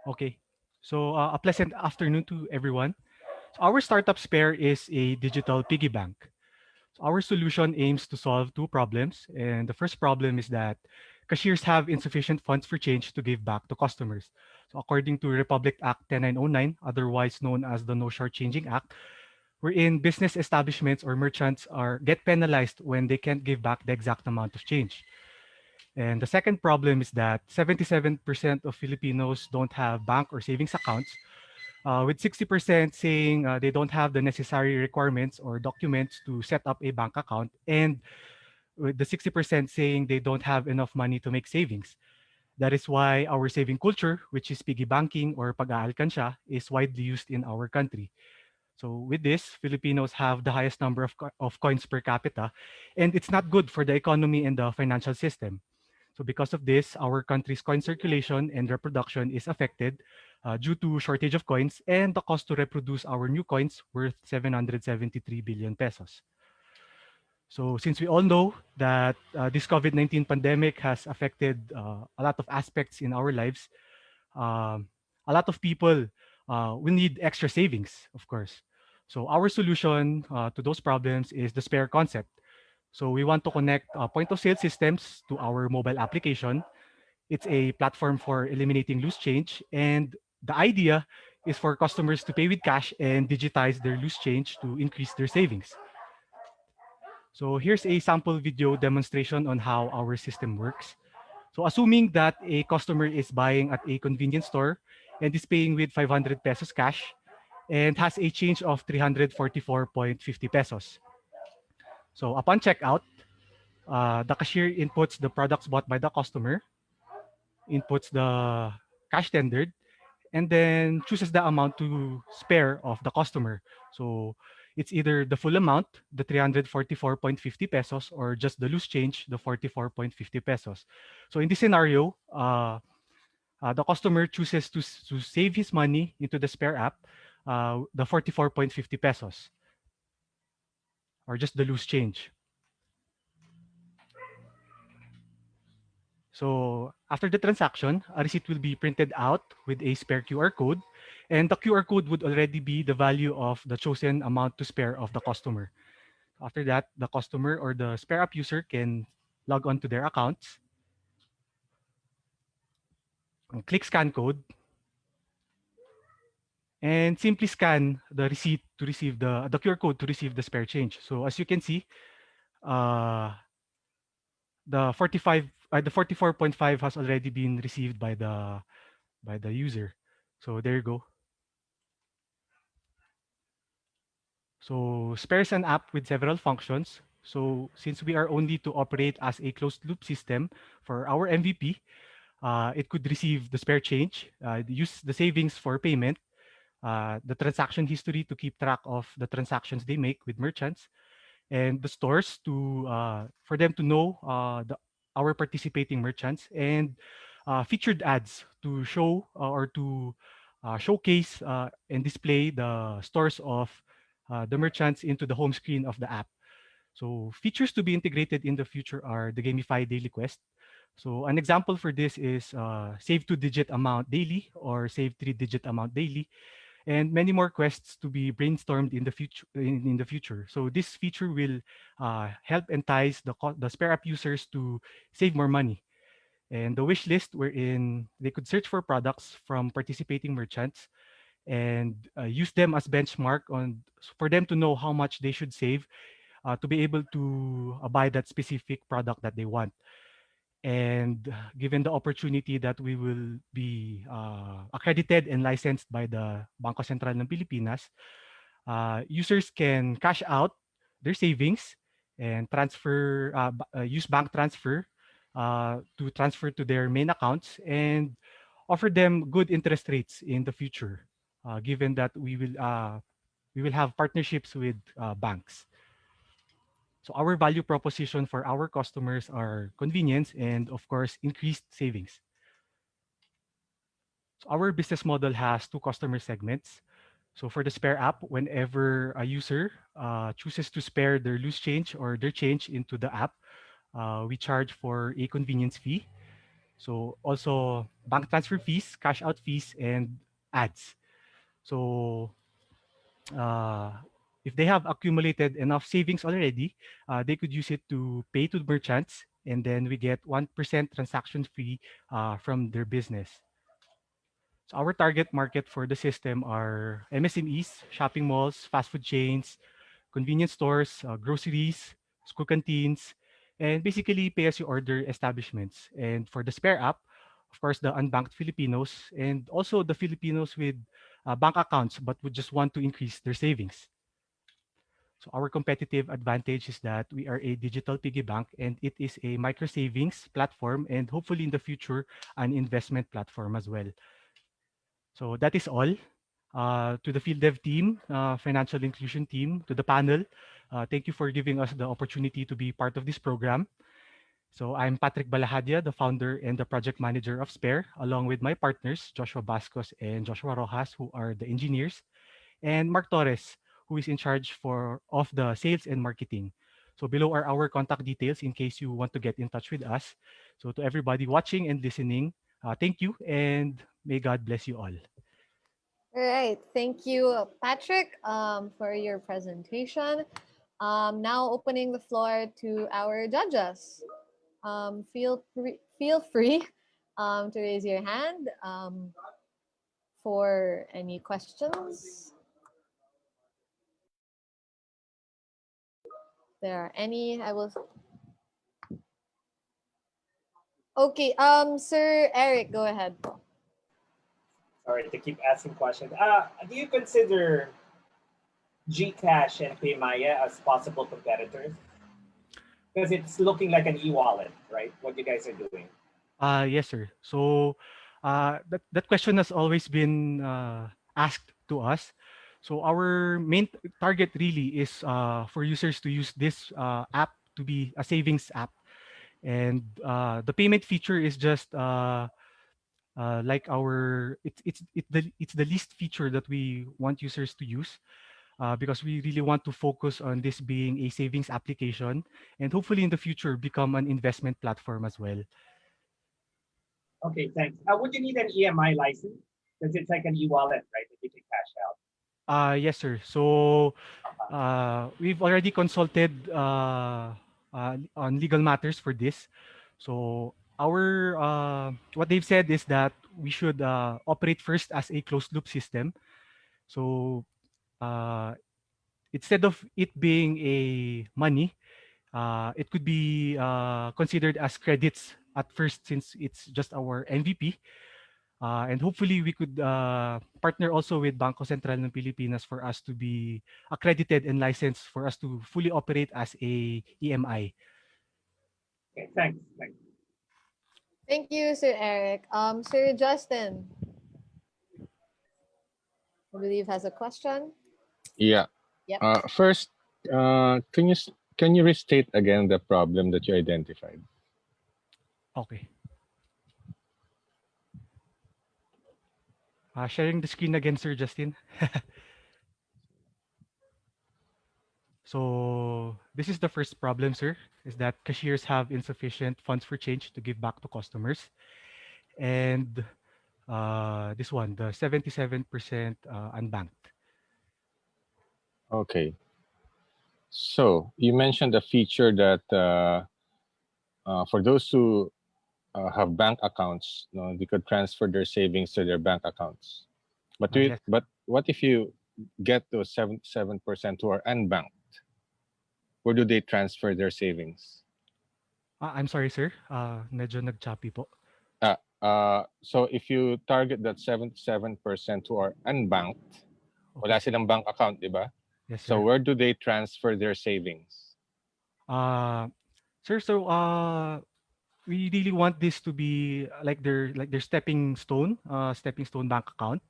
Okay. So a pleasant afternoon to everyone. So our startup Spare is a digital piggy bank. So our solution aims to solve two problems. And the first problem is that cashiers have insufficient funds for change to give back to customers. So according to Republic Act 10909, otherwise known as the No Shortchanging Act, wherein business establishments or merchants are get penalized when they can't give back the exact amount of change. And the second problem is that 77% of Filipinos don't have bank or savings accounts, with 60% saying they don't have the necessary requirements or documents to set up a bank account, and with the 60% saying they don't have enough money to make savings. That is why our saving culture, which is piggy banking or pag-aalkansya, is widely used in our country. So with this, Filipinos have the highest number of coins per capita, and it's not good for the economy and the financial system. So because of this, our country's coin circulation and reproduction is affected due to shortage of coins and the cost to reproduce our new coins worth 773 billion pesos. So since we all know that this COVID-19 pandemic has affected a lot of aspects in our lives, um, a lot of people will need extra savings, of course. So our solution to those problems is the Spare concept. So we want to connect point of sale systems to our mobile application. It's a platform for eliminating loose change. And the idea is for customers to pay with cash and digitize their loose change to increase their savings. So here's a sample video demonstration on how our system works. So assuming that a customer is buying at a convenience store and is paying with 500 pesos cash and has a change of 344.50 pesos. So upon checkout, the cashier inputs the products bought by the customer, inputs the cash tendered, and then chooses the amount to spare of the customer. So it's either the full amount, the 344.50 pesos, or just the loose change, the 44.50 pesos. So in this scenario, the customer chooses to save his money into the Spare app, the 44.50 pesos, or just the loose change. So after the transaction, a receipt will be printed out with a spare QR code, and the QR code would already be the value of the chosen amount to spare of the customer. After that, the customer or the Spare app user can log on to their accounts and click scan code and simply scan the receipt to receive the QR code to receive the spare change. So as you can see, uh, the 44.5 has already been received by the user. So there you go. So Spare is an app with several functions. So since we are only to operate as a closed loop system for our MVP, it could receive the spare change, use the savings for payment, the transaction history to keep track of the transactions they make with merchants, and the stores to for them to know our participating merchants, and featured ads to show or to showcase and display the stores of the merchants into the home screen of the app. So features to be integrated in the future are the gamified daily quest. So an example for this is save 2-digit amount daily or save 3-digit amount daily, and many more quests to be brainstormed in the future. In the future, so this feature will help entice the Spare app users to save more money. And the wish list, wherein they could search for products from participating merchants and use them as benchmark on for them to know how much they should save to be able to buy that specific product that they want. And given the opportunity that we will be accredited and licensed by the Bangko Sentral ng Pilipinas, users can cash out their savings and use bank transfer to transfer to their main accounts and offer them good interest rates in the future, given that we will have partnerships with banks. So our value proposition for our customers are convenience and, of course, increased savings. So our business model has two customer segments. So for the Spare app, whenever a user chooses to spare their loose change or their change into the app, we charge for a convenience fee. So also bank transfer fees, cash out fees, and ads. So uh, if they have accumulated enough savings already, they could use it to pay to merchants, and then we get 1% transaction fee from their business. So our target market for the system are MSMEs, shopping malls, fast food chains, convenience stores, groceries, school canteens, and basically pay-as-you-order establishments. And for the Spare app, of course, the unbanked Filipinos and also the Filipinos with bank accounts but would just want to increase their savings. So our competitive advantage is that we are a digital piggy bank and it is a micro savings platform and hopefully in the future an investment platform as well. So that is all. To the field dev team, financial inclusion team, to the panel, thank you for giving us the opportunity to be part of this program. So I'm Patrick Balahadia, the founder and the project manager of Spare, along with my partners, Joshua Bascos and Joshua Rojas, who are the engineers, and Mark Torres, who is in charge of the sales and marketing. So below are our contact details in case you want to get in touch with us. So to everybody watching and listening, thank you and may God bless you all. All right. Thank you, Patrick, for your presentation. Now opening the floor to our judges. Feel free to raise your hand for any questions. There are any, I will. Okay. Sir Eric, go ahead. Sorry to keep asking questions. Do you consider Gcash and Paymaya as possible competitors? Because it's looking like an e-wallet, right? What you guys are doing. Yes, sir. So that question has always been asked to us. So our main target really is for users to use this app to be a savings app, and the payment feature is just like it's the least feature that we want users to use. Because we really want to focus on this being a savings application and hopefully in the future become an investment platform as well. Okay, thanks. Would you need an EMI license? Because it's like an e-wallet, right? That you can cash out. Yes, sir. So Uh-huh. we've already consulted on legal matters for this. So our what they've said is that we should operate first as a closed loop system. So uh, instead of it being a money, it could be considered as credits at first since it's just our MVP. And hopefully we could partner also with Bangko Sentral ng Pilipinas for us to be accredited and licensed for us to fully operate as a EMI. Okay, thanks. Thanks. Thank you, Sir Eric. Sir Justin, I believe has a question. Yeah. Yep. First, can you restate again the problem that you identified? Okay. Sharing the screen again, Sir Justin. So this is the first problem, sir, is that cashiers have insufficient funds for change to give back to customers. And this one, the 77% unbanked. Okay. So you mentioned a feature that for those who have bank accounts, they could transfer their savings to their bank accounts. Yes. But what if you get those 77% who are unbanked? Where do they transfer their savings? I'm sorry, sir. Medyo nag-choppy po. So if you target that 77% who are unbanked, wala Okay. silang bank account, di ba? Yes, So sir. where do they transfer their savings? Uh, sir, so we really want this to be like their stepping stone bank account.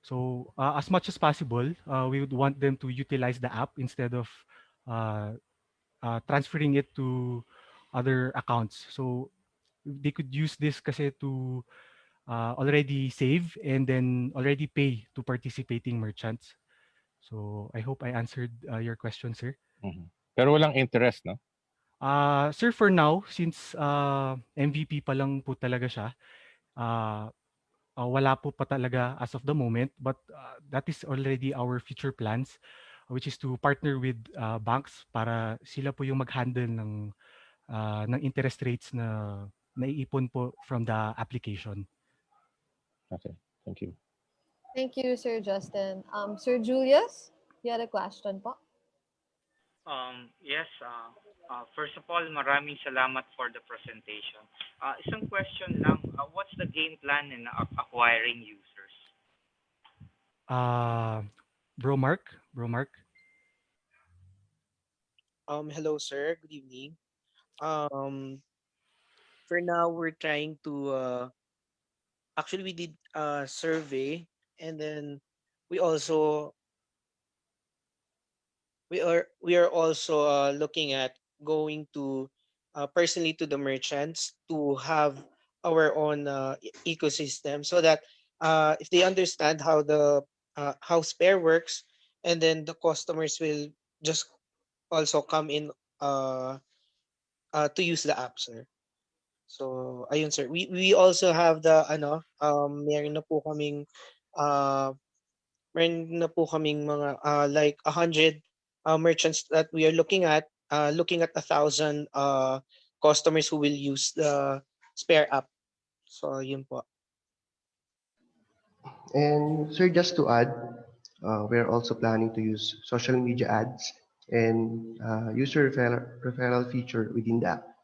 So as much as possible, we would want them to utilize the app instead of uh, transferring it to other accounts. So they could use this kasi to already save and then already pay to participating merchants. So I hope I answered your question, sir. Mhm. Pero walang interest, no? Sir, for now, since MVP pa lang po talaga siya, uh, wala po pa talaga as of the moment, but that is already our future plans, which is to partner with banks para sila po yung mag-handle ng interest rates na naiipon po from the application. Okay, thank you. Thank you, Sir Justin. Sir Julius, you had a question po? Yes, first of all, maraming salamat for the presentation. Isang question lang, what's the game plan in acquiring users? Bro Mark? Hello, sir. Good evening. For now, we're trying to actually we did a survey, and then we also we are also looking at going to personally to the merchants to have our own ecosystem, so that if they understand how Spare works, and then the customers will just also come in uh, to use the app, sir. So ayun, sir. We also have the uh meron na po kaming mga like 100 merchants that we are looking at 1,000 customers who will use the Spare app. So yun po. And sir, just to add, we're also planning to use social media ads and user referral feature within the app.